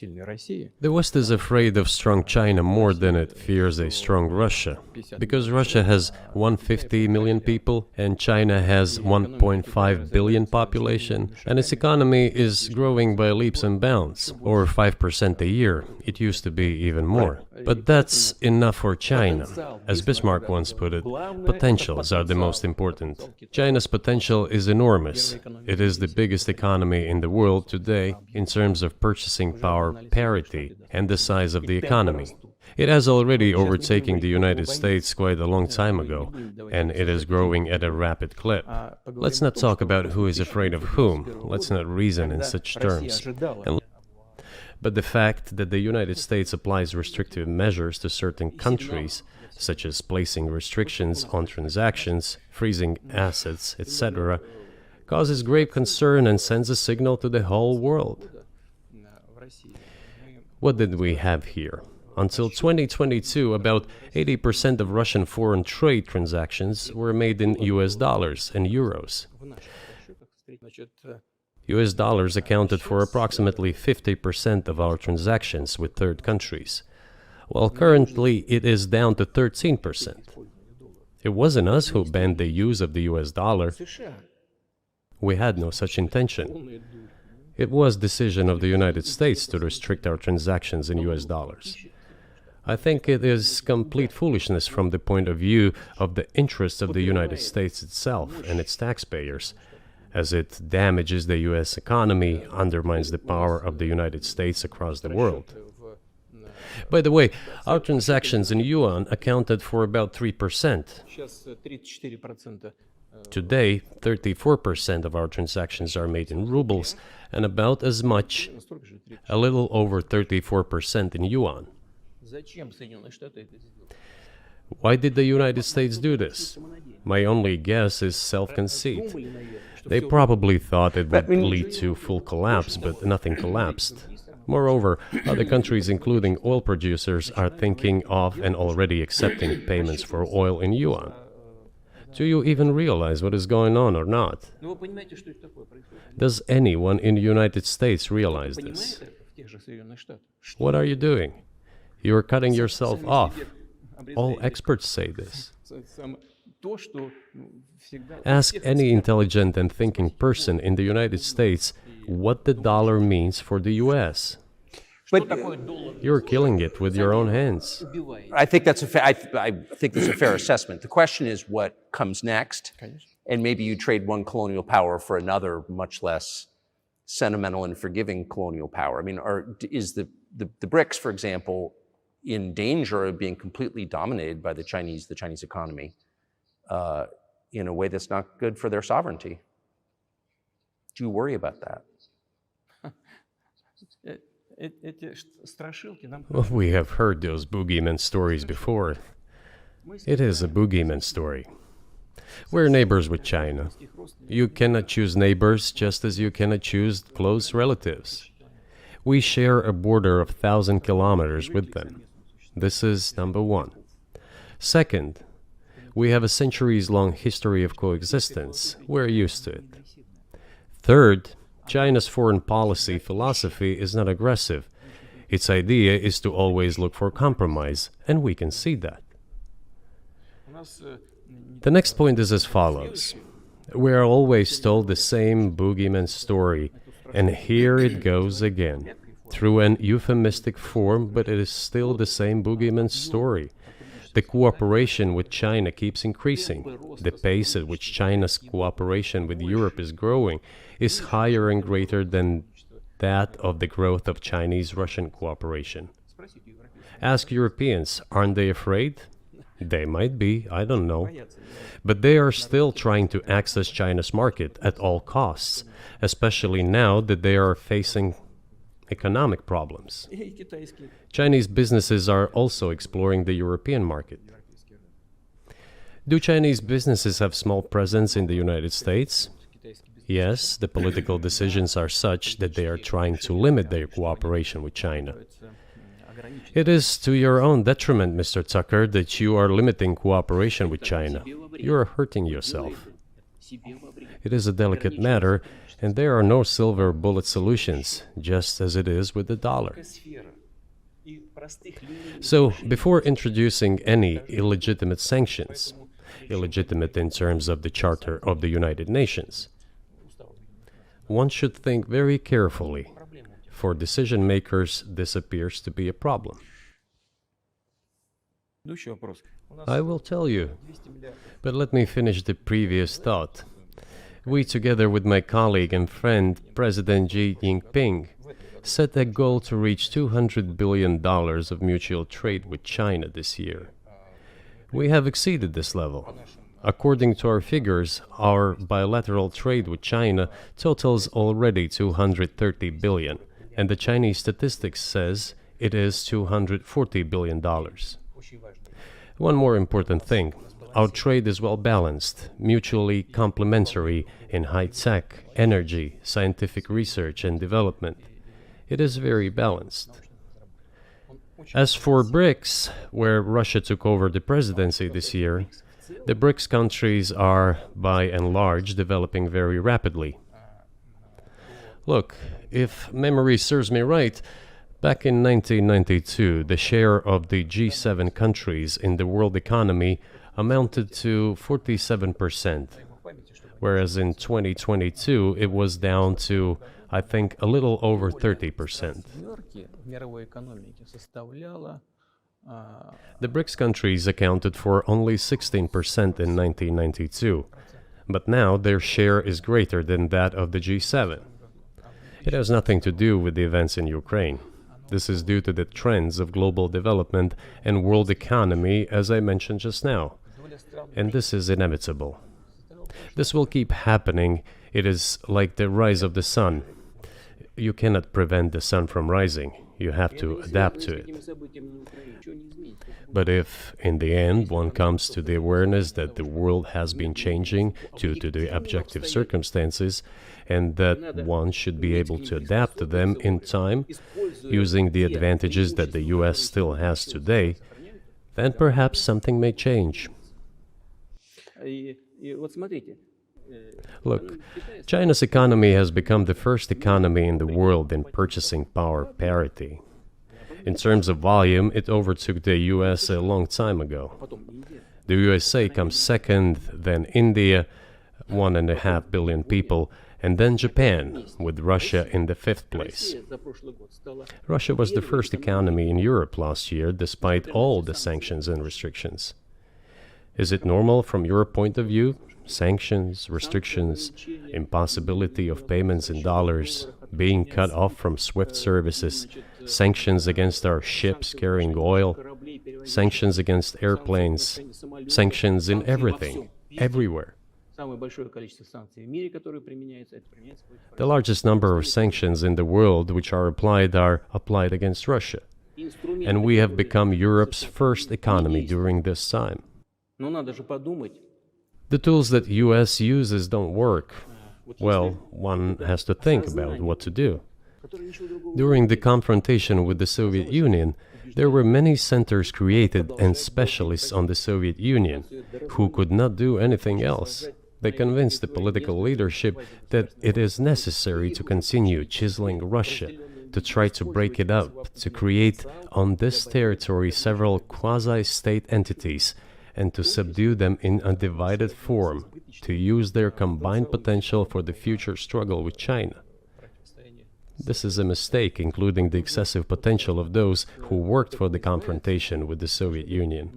The West is afraid of strong China more than it fears a strong Russia, because Russia has 150 million people and China has 1.5 billion population, and its economy is growing by leaps and bounds, or 5% a year. It used to be even more. But that's enough for China. As Bismarck once put it, potentials are the most important. China's potential is enormous. It is the biggest economy in the world today in terms of purchasing power parity and the size of the economy. It has already overtaken the United States quite a long time ago, and it is growing at a rapid clip. Let's not talk about who is afraid of whom. Let's not reason in such terms. But the fact that the United States applies restrictive measures to certain countries, such as placing restrictions on transactions, freezing assets, etc., causes grave concern and sends a signal to the whole world. What did we have here? Until 2022, about 80% of Russian foreign trade transactions were made in US dollars and euros. US dollars accounted for approximately 50% of our transactions with third countries, while currently it is down to 13%. It wasn't us who banned the use of the US dollar. We had no such intention. It was decision of the United States to restrict our transactions in US dollars. I think it is complete foolishness from the point of view of the interests of the United States itself and its taxpayers, as it damages the US economy, undermines the power of the United States across the world. By the way, our transactions in yuan accounted for about 3%. Today, 34% of our transactions are made in rubles, and about as much, a little over 34% in yuan. Why did the United States do this? My only guess is self-conceit. They probably thought it would lead to full collapse, but nothing collapsed. Moreover, other countries, including oil producers, are thinking of and already accepting payments for oil in yuan. Do you even realize what is going on or not? Does anyone in the United States realize this? What are you doing? You are cutting yourself off. All experts say this. Ask any intelligent and thinking person in the United States what the dollar means for the US. But You're killing it with your own hands. I think that's I think that's a fair assessment. The question is what comes next, and maybe you trade one colonial power for another, much less sentimental and forgiving colonial power. I mean, is the BRICS, for example, in danger of being completely dominated by the Chinese economy in a way that's not good for their sovereignty? Do you worry about that? Well, we have heard those boogeyman stories before. It is a boogeyman story. We're neighbors with China. You cannot choose neighbors just as you cannot choose close relatives. We share a border of 1,000 kilometers with them. This is number one. Second, we have a centuries-long history of coexistence. We're used to it. Third, China's foreign policy philosophy is not aggressive. Its idea is to always look for compromise, and we can see that. The next point is as follows. We are always told the same boogeyman story, and here it goes again, through an euphemistic form, but it is still the same boogeyman story. The cooperation with China keeps increasing. The pace at which China's cooperation with Europe is growing is higher and greater than that of the growth of Chinese-Russian cooperation. Ask Europeans, aren't they afraid? They might be, I don't know. But they are still trying to access China's market at all costs, especially now that they are facing economic problems. Chinese businesses are also exploring the European market. Do Chinese businesses have small presence in the United States? Yes, the political decisions are such that they are trying to limit their cooperation with China. It is to your own detriment, Mr. Tucker, that you are limiting cooperation with China. You are hurting yourself. It is a delicate matter, And there are no silver bullet solutions, just as it is with the dollar. So, before introducing any illegitimate sanctions, illegitimate in terms of the Charter of the United Nations, one should think very carefully. For decision makers, this appears to be a problem. I will tell you, but let me finish the previous thought. We, together with my colleague and friend, President Xi Jinping, set a goal to reach $200 billion of mutual trade with China this year. We have exceeded this level. According to our figures, our bilateral trade with China totals already $230 billion, and the Chinese statistics says it is $240 billion. One more important thing. Our trade is well balanced, mutually complementary in high-tech, energy, scientific research and development. It is very balanced. As for BRICS, where Russia took over the presidency this year, the BRICS countries are, by and large, developing very rapidly. Look, if memory serves me right, back in 1992, the share of the G7 countries in the world economy amounted to 47%, whereas in 2022 it was down to, I think, a little over 30%. The BRICS countries accounted for only 16% in 1992, but now their share is greater than that of the G7. It has nothing to do with the events in Ukraine. This is due to the trends of global development and world economy, as I mentioned just now. And this is inevitable. This will keep happening. It is like the rise of the sun. You cannot prevent the sun from rising. You have to adapt to it. But if, in the end, one comes to the awareness that the world has been changing due to the objective circumstances, and that one should be able to adapt to them in time, using the advantages that the US still has today, then perhaps something may change. Look, China's economy has become the first economy in the world in purchasing power parity. In terms of volume, it overtook the US a long time ago. The USA comes second, then India, 1.5 billion people, and then Japan, with Russia in the fifth place. Russia was the first economy in Europe last year, despite all the sanctions and restrictions. Is it normal from your point of view? Sanctions, restrictions, impossibility of payments in dollars, being cut off from SWIFT services, sanctions against our ships carrying oil, sanctions against airplanes, sanctions in everything, everywhere. The largest number of sanctions in the world which are applied against Russia. And we have become Europe's first economy during this time. The tools that US uses don't work. Well, one has to think about what to do. During the confrontation with the Soviet Union, there were many centers created and specialists on the Soviet Union who could not do anything else. They convinced the political leadership that it is necessary to continue chiseling Russia, to try to break it up, to create on this territory several quasi-state entities, and to subdue them in a divided form, to use their combined potential for the future struggle with China. This is a mistake, including the excessive potential of those who worked for the confrontation with the Soviet Union.